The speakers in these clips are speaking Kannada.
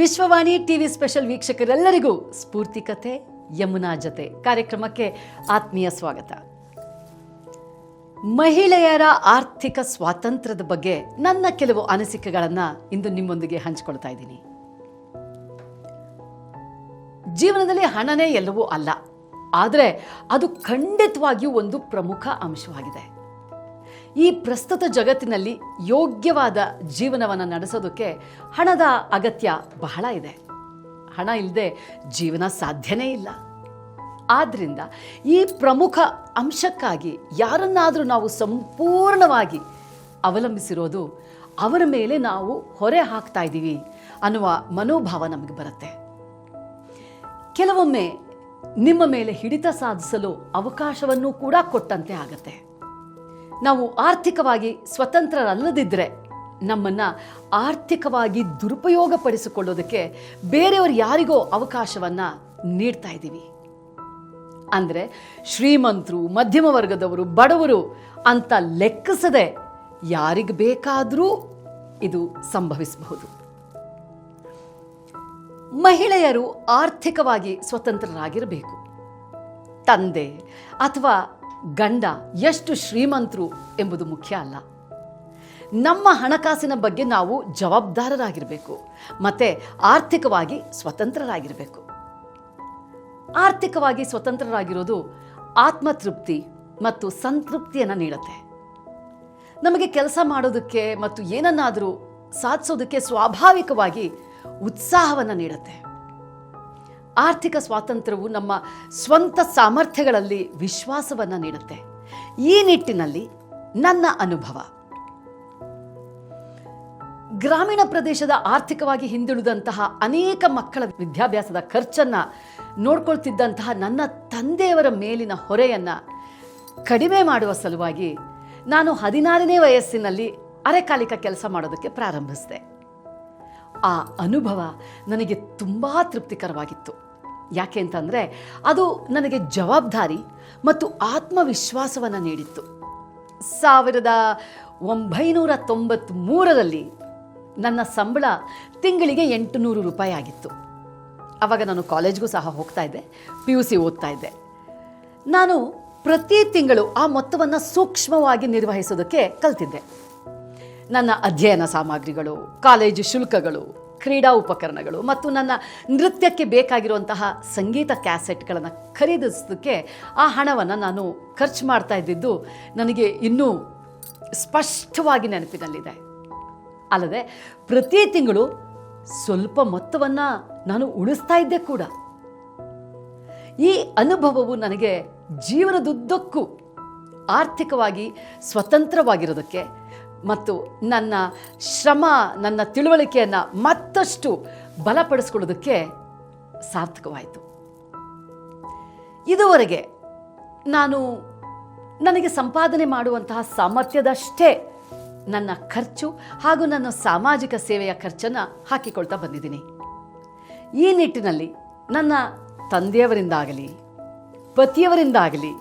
ವಿಶ್ವವಾಣಿ ಟಿವಿ ಸ್ಪೆಷಲ್ ವೀಕ್ಷಕರೆಲ್ಲರಿಗೂ ಸ್ಫೂರ್ತಿ ಕಥೆ ಯಮುನಾ ಜತೆ ಕಾರ್ಯಕ್ರಮಕ್ಕೆ ಆತ್ಮೀಯ ಸ್ವಾಗತ. ಮಹಿಳೆಯರ ಆರ್ಥಿಕ ಸ್ವಾತಂತ್ರ್ಯದ ಬಗ್ಗೆ ನನ್ನ ಕೆಲವು ಅನಿಸಿಕೆಗಳನ್ನು ಇಂದು ನಿಮ್ಮೊಂದಿಗೆ ಹಂಚಿಕೊಳ್ತಾ ಇದ್ದೀನಿ. ಜೀವನದಲ್ಲಿ ಹಣನೇ ಎಲ್ಲವೂ ಅಲ್ಲ, ಆದರೆ ಅದು ಖಂಡಿತವಾಗಿಯೂ ಒಂದು ಪ್ರಮುಖ ಅಂಶವಾಗಿದೆ. ಈ ಪ್ರಸ್ತುತ ಜಗತ್ತಿನಲ್ಲಿ ಯೋಗ್ಯವಾದ ಜೀವನವನ್ನು ನಡೆಸೋದಕ್ಕೆ ಹಣದ ಅಗತ್ಯ ಬಹಳ ಇದೆ. ಹಣ ಇಲ್ಲದೆ ಜೀವನ ಸಾಧ್ಯನೇ ಇಲ್ಲ. ಆದ್ದರಿಂದ ಈ ಪ್ರಮುಖ ಅಂಶಕ್ಕಾಗಿ ಯಾರನ್ನಾದರೂ ನಾವು ಸಂಪೂರ್ಣವಾಗಿ ಅವಲಂಬಿಸಿರೋದು ಅವರ ಮೇಲೆ ನಾವು ಹೊರೆ ಹಾಕ್ತಾ ಇದ್ದೀವಿ ಅನ್ನುವ ಮನೋಭಾವ ನಮಗೆ ಬರುತ್ತೆ. ಕೆಲವೊಮ್ಮೆ ನಿಮ್ಮ ಮೇಲೆ ಹಿಡಿತ ಸಾಧಿಸಲು ಅವಕಾಶವನ್ನು ಕೂಡ ಕೊಟ್ಟಂತೆ ಆಗತ್ತೆ. ನಾವು ಆರ್ಥಿಕವಾಗಿ ಸ್ವತಂತ್ರರಲ್ಲದಿದ್ದರೆ ನಮ್ಮನ್ನು ಆರ್ಥಿಕವಾಗಿ ದುರುಪಯೋಗಪಡಿಸಿಕೊಳ್ಳೋದಕ್ಕೆ ಬೇರೆಯವರು ಯಾರಿಗೋ ಅವಕಾಶವನ್ನು ನೀಡ್ತಾ ಇದ್ದೀವಿ. ಅಂದರೆ ಶ್ರೀಮಂತರು, ಮಧ್ಯಮ ವರ್ಗದವರು, ಬಡವರು ಅಂತ ಲೆಕ್ಕಿಸದೆ ಯಾರಿಗೆ ಬೇಕಾದರೂ ಇದು ಸಂಭವಿಸಬಹುದು. ಮಹಿಳೆಯರು ಆರ್ಥಿಕವಾಗಿ ಸ್ವತಂತ್ರರಾಗಿರಬೇಕು. ತಂದೆ ಅಥವಾ ಗಂಡ ಎಷ್ಟು ಶ್ರೀಮಂತರು ಎಂಬುದು ಮುಖ್ಯ ಅಲ್ಲ. ನಮ್ಮ ಹಣಕಾಸಿನ ಬಗ್ಗೆ ನಾವು ಜವಾಬ್ದಾರರಾಗಿರಬೇಕು ಮತ್ತು ಆರ್ಥಿಕವಾಗಿ ಸ್ವತಂತ್ರರಾಗಿರಬೇಕು. ಆರ್ಥಿಕವಾಗಿ ಸ್ವತಂತ್ರರಾಗಿರೋದು ಆತ್ಮತೃಪ್ತಿ ಮತ್ತು ಸಂತೃಪ್ತಿಯನ್ನು ನೀಡುತ್ತೆ. ನಮಗೆ ಕೆಲಸ ಮಾಡೋದಕ್ಕೆ ಮತ್ತು ಏನನ್ನಾದರೂ ಸಾಧಿಸೋದಕ್ಕೆ ಸ್ವಾಭಾವಿಕವಾಗಿ ಉತ್ಸಾಹವನ್ನು ನೀಡುತ್ತೆ. ಆರ್ಥಿಕ ಸ್ವಾತಂತ್ರ್ಯವು ನಮ್ಮ ಸ್ವಂತ ಸಾಮರ್ಥ್ಯಗಳಲ್ಲಿ ವಿಶ್ವಾಸವನ್ನು ನೀಡುತ್ತೆ. ಈ ನಿಟ್ಟಿನಲ್ಲಿ ನನ್ನ ಅನುಭವ, ಗ್ರಾಮೀಣ ಪ್ರದೇಶದ ಆರ್ಥಿಕವಾಗಿ ಹಿಂದುಳಿದಂತಹ ಅನೇಕ ಮಕ್ಕಳ ವಿದ್ಯಾಭ್ಯಾಸದ ಖರ್ಚನ್ನು ನೋಡ್ಕೊಳ್ತಿದ್ದಂತಹ ನನ್ನ ತಂದೆಯವರ ಮೇಲಿನ ಹೊರೆಯನ್ನು ಕಡಿಮೆ ಮಾಡುವ ಸಲುವಾಗಿ ನಾನು 16ನೇ ವಯಸ್ಸಿನಲ್ಲಿ ಅರೆಕಾಲಿಕ ಕೆಲಸ ಮಾಡೋದಕ್ಕೆ ಪ್ರಾರಂಭಿಸಿದೆ. ಆ ಅನುಭವ ನನಗೆ ತುಂಬ ತೃಪ್ತಿಕರವಾಗಿತ್ತು. ಯಾಕೆ ಅಂತಂದರೆ ಅದು ನನಗೆ ಜವಾಬ್ದಾರಿ ಮತ್ತು ಆತ್ಮವಿಶ್ವಾಸವನ್ನು ನೀಡಿತ್ತು. 1993ರಲ್ಲಿ ನನ್ನ ಸಂಬಳ ತಿಂಗಳಿಗೆ 800 ರೂಪಾಯಿ ಆಗಿತ್ತು. ಆವಾಗ ನಾನು ಕಾಲೇಜ್ಗೂ ಸಹ ಹೋಗ್ತಾ ಇದ್ದೆ, PUC ಓದ್ತಾ ಇದ್ದೆ. ನಾನು ಪ್ರತಿ ತಿಂಗಳು ಆ ಮೊತ್ತವನ್ನು ಸೂಕ್ಷ್ಮವಾಗಿ ನಿರ್ವಹಿಸೋದಕ್ಕೆ ಕಲ್ತಿದ್ದೆ. ನನ್ನ ಅಧ್ಯಯನ ಸಾಮಗ್ರಿಗಳು, ಕಾಲೇಜು ಶುಲ್ಕಗಳು, ಕ್ರೀಡಾ ಉಪಕರಣಗಳು ಮತ್ತು ನನ್ನ ನೃತ್ಯಕ್ಕೆ ಬೇಕಾಗಿರುವಂತಹ ಸಂಗೀತ ಕ್ಯಾಸೆಟ್ಗಳನ್ನು ಖರೀದಿಸೋದಕ್ಕೆ ಆ ಹಣವನ್ನು ನಾನು ಖರ್ಚು ಮಾಡ್ತಾ ಇದ್ದಿದ್ದು ನನಗೆ ಇನ್ನೂ ಸ್ಪಷ್ಟವಾಗಿ ನೆನಪಿನಲ್ಲಿದೆ. ಅಲ್ಲದೆ ಪ್ರತಿ ತಿಂಗಳು ಸ್ವಲ್ಪ ಮೊತ್ತವನ್ನು ನಾನು ಉಳಿಸ್ತಾ ಇದ್ದೆ ಕೂಡ. ಈ ಅನುಭವವು ನನಗೆ ಜೀವನದುದ್ದಕ್ಕೂ ಆರ್ಥಿಕವಾಗಿ ಸ್ವತಂತ್ರವಾಗಿರೋದಕ್ಕೆ ಮತ್ತು ನನ್ನ ಶ್ರಮ, ನನ್ನ ತಿಳುವಳಿಕೆಯನ್ನು ಮತ್ತಷ್ಟು ಬಲಪಡಿಸ್ಕೊಳ್ಳೋದಕ್ಕೆ ಸಾರ್ಥಕವಾಯಿತು. ಇದುವರೆಗೆ ನನಗೆ ಸಂಪಾದನೆ ಮಾಡುವಂತಹ ಸಾಮರ್ಥ್ಯದಷ್ಟೇ ನನ್ನ ಖರ್ಚು ಹಾಗೂ ನನ್ನ ಸಾಮಾಜಿಕ ಸೇವೆಯ ಖರ್ಚನ್ನು ಹಾಕಿಕೊಳ್ತಾ ಬಂದಿದ್ದೀನಿ. ಈ ನಿಟ್ಟಿನಲ್ಲಿ ನನ್ನ ತಂದೆಯವರಿಂದಾಗಲಿ ಪತಿಯವರಿಂದಾಗಲಿ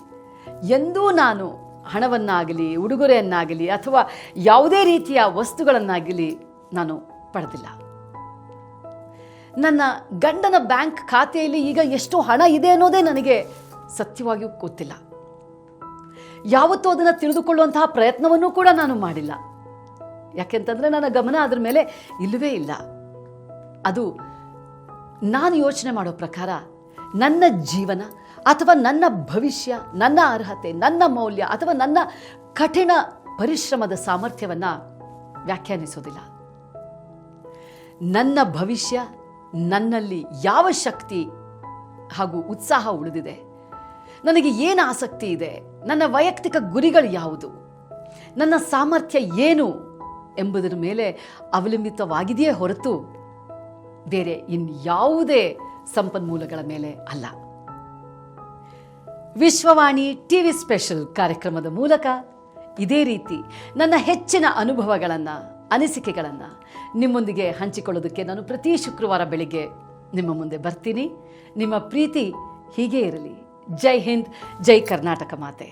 ಎಂದೂ ನಾನು ಹಣವನ್ನಾಗಲಿ ಉಡುಗೊರೆಯನ್ನಾಗಲಿ ಅಥವಾ ಯಾವುದೇ ರೀತಿಯ ವಸ್ತುಗಳನ್ನಾಗಲಿ ನಾನು ಪಡೆದಿಲ್ಲ. ನನ್ನ ಗಂಡನ ಬ್ಯಾಂಕ್ ಖಾತೆಯಲ್ಲಿ ಈಗ ಎಷ್ಟು ಹಣ ಇದೆ ಅನ್ನೋದೇ ನನಗೆ ಸತ್ಯವಾಗಿಯೂ ಗೊತ್ತಿಲ್ಲ. ಯಾವತ್ತೂ ಅದನ್ನು ತಿಳಿದುಕೊಳ್ಳುವಂತಹ ಪ್ರಯತ್ನವನ್ನೂ ಕೂಡ ನಾನು ಮಾಡಿಲ್ಲ. ಯಾಕೆಂತಂದರೆ ನನ್ನ ಗಮನ ಅದರ ಮೇಲೆ ಇಲ್ಲವೇ ಇಲ್ಲ. ಅದು ನಾನು ಯೋಚನೆ ಮಾಡೋ ಪ್ರಕಾರ ನನ್ನ ಜೀವನ ಅಥವಾ ನನ್ನ ಭವಿಷ್ಯ, ನನ್ನ ಅರ್ಹತೆ, ನನ್ನ ಮೌಲ್ಯ ಅಥವಾ ನನ್ನ ಕಠಿಣ ಪರಿಶ್ರಮದ ಸಾಮರ್ಥ್ಯವನ್ನು ವ್ಯಾಖ್ಯಾನಿಸೋದಿಲ್ಲ. ನನ್ನ ಭವಿಷ್ಯ, ನನ್ನಲ್ಲಿ ಯಾವ ಶಕ್ತಿ ಹಾಗೂ ಉತ್ಸಾಹ ಉಳಿದಿದೆ, ನನಗೆ ಏನು ಆಸಕ್ತಿ ಇದೆ, ನನ್ನ ವೈಯಕ್ತಿಕ ಗುರಿಗಳು ಯಾವುದು, ನನ್ನ ಸಾಮರ್ಥ್ಯ ಏನು ಎಂಬುದರ ಮೇಲೆ ಅವಲಂಬಿತವಾಗಿದೆಯೇ ಹೊರತು ಬೇರೆ ಇನ್ಯಾವುದೇ ಸಂಪನ್ಮೂಲಗಳ ಮೇಲೆ ಅಲ್ಲ. ವಿಶ್ವವಾಣಿ ಟಿವಿ ಸ್ಪೆಷಲ್ ಕಾರ್ಯಕ್ರಮದ ಮೂಲಕ ಇದೇ ರೀತಿ ನನ್ನ ಹೆಚ್ಚಿನ ಅನುಭವಗಳನ್ನು, ಅನಿಸಿಕೆಗಳನ್ನು ನಿಮ್ಮೊಂದಿಗೆ ಹಂಚಿಕೊಳ್ಳೋದಕ್ಕೆ ನಾನು ಪ್ರತಿ ಶುಕ್ರವಾರ ಬೆಳಿಗ್ಗೆ ನಿಮ್ಮ ಮುಂದೆ ಬರ್ತೀನಿ. ನಿಮ್ಮ ಪ್ರೀತಿ ಹೀಗೆ ಇರಲಿ. ಜೈ ಹಿಂದ್, ಜೈ ಕರ್ನಾಟಕ ಮಾತೆ.